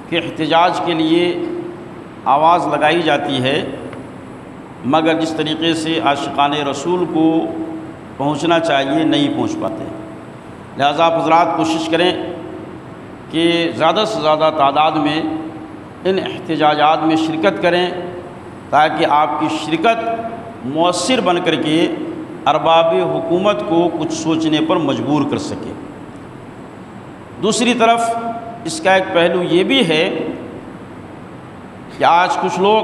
کہ احتجاج کے لیے آواز لگائی جاتی ہے، مگر جس طریقے سے عاشقان رسول کو پہنچنا چاہیے نہیں پہنچ پاتے۔ لہذا آپ حضرات کوشش کریں کہ زیادہ سے زیادہ تعداد میں ان احتجاجات میں شرکت کریں، تاکہ آپ کی شرکت مؤثر بن کر کے ارباب حکومت کو کچھ سوچنے پر مجبور کر سکے۔ دوسری طرف اس کا ایک پہلو یہ بھی ہے کہ آج کچھ لوگ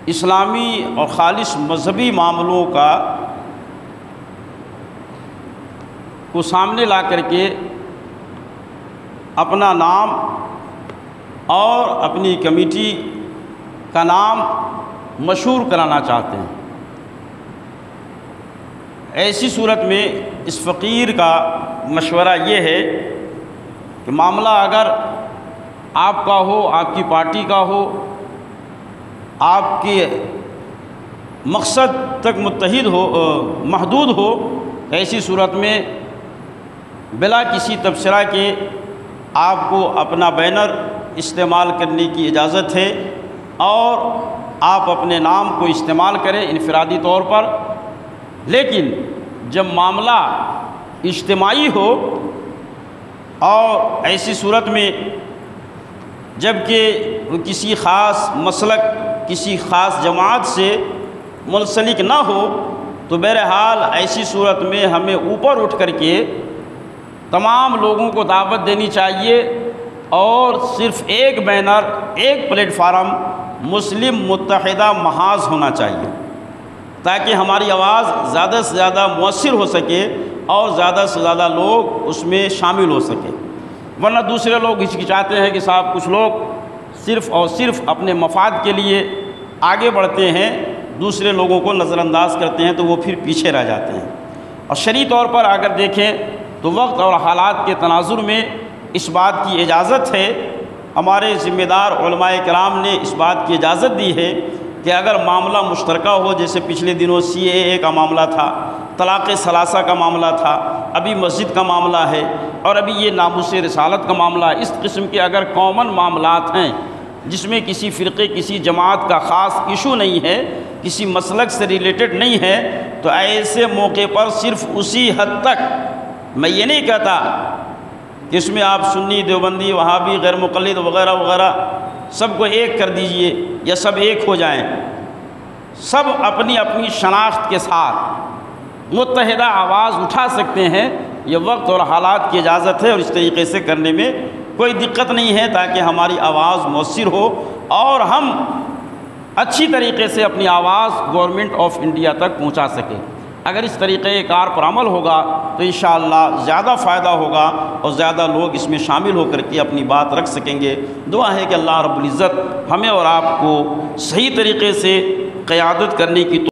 اسلامی اور خالص مذہبی معاملوں کو سامنے لا کر کے اپنا نام اور اپنی کمیٹی کا نام مشہور کرانا چاہتے ہیں۔ ایسی صورت میں اس فقیر کا مشورہ یہ ہے کہ معاملہ اگر آپ کا ہو، آپ کی پارٹی کا ہو، آپ کے مقصد تک متحد ہو، محدود ہو، تو ایسی صورت میں بلا کسی تبصرہ کے آپ کو اپنا بینر استعمال کرنے کی اجازت ہے، اور آپ اپنے نام کو استعمال کریں انفرادی طور پر۔ لیکن جب معاملہ اجتماعی ہو اور ایسی صورت میں جب کہ وہ کسی خاص مسلک، کسی خاص جماعت سے منسلک نہ ہو، تو بہرحال ایسی صورت میں ہمیں اوپر اٹھ کر کے تمام لوگوں کو دعوت دینی چاہیے، اور صرف ایک بینر، ایک پلیٹ فارم مسلم متحدہ محاذ ہونا چاہیے، تاکہ ہماری آواز زیادہ سے زیادہ مؤثر ہو سکے اور زیادہ سے زیادہ لوگ اس میں شامل ہو سکے۔ ورنہ دوسرے لوگ ہچکچاتے ہیں کہ صاحب کچھ لوگ صرف اور صرف اپنے مفاد کے لیے آگے بڑھتے ہیں، دوسرے لوگوں کو نظر انداز کرتے ہیں، تو وہ پھر پیچھے رہ جاتے ہیں۔ اور شرعی طور پر اگر دیکھیں تو وقت اور حالات کے تناظر میں اس بات کی اجازت ہے، ہمارے ذمہ دار علماء کرام نے اس بات کی اجازت دی ہے کہ اگر معاملہ مشترکہ ہو، جیسے پچھلے دنوں CAA کا معاملہ تھا، طلاق ثلاثہ کا معاملہ تھا، ابھی مسجد کا معاملہ ہے، اور ابھی یہ ناموس رسالت کا معاملہ ہے، اس قسم کے اگر کامن معاملات ہیں جس میں کسی فرقے، کسی جماعت کا خاص ایشو نہیں ہے، کسی مسلک سے ریلیٹڈ نہیں ہے، تو ایسے موقع پر صرف اسی حد تک، میں یہ نہیں کہتا کہ اس میں آپ سنی، دیوبندی، وہابی، غیر مقلد وغیرہ وغیرہ سب کو ایک کر دیجئے یا سب ایک ہو جائیں، سب اپنی اپنی شناخت کے ساتھ متحدہ آواز اٹھا سکتے ہیں۔ یہ وقت اور حالات کی اجازت ہے، اور اس طریقے سے کرنے میں کوئی دقت نہیں ہے، تاکہ ہماری آواز مؤثر ہو اور ہم اچھی طریقے سے اپنی آواز گورنمنٹ آف انڈیا تک پہنچا سکیں۔ اگر اس طریقہ کار پر عمل ہوگا تو انشاءاللہ زیادہ فائدہ ہوگا، اور زیادہ لوگ اس میں شامل ہو کر کے اپنی بات رکھ سکیں گے۔ دعا ہے کہ اللہ رب العزت ہمیں اور آپ کو صحیح طریقے سے قیادت کرنے کی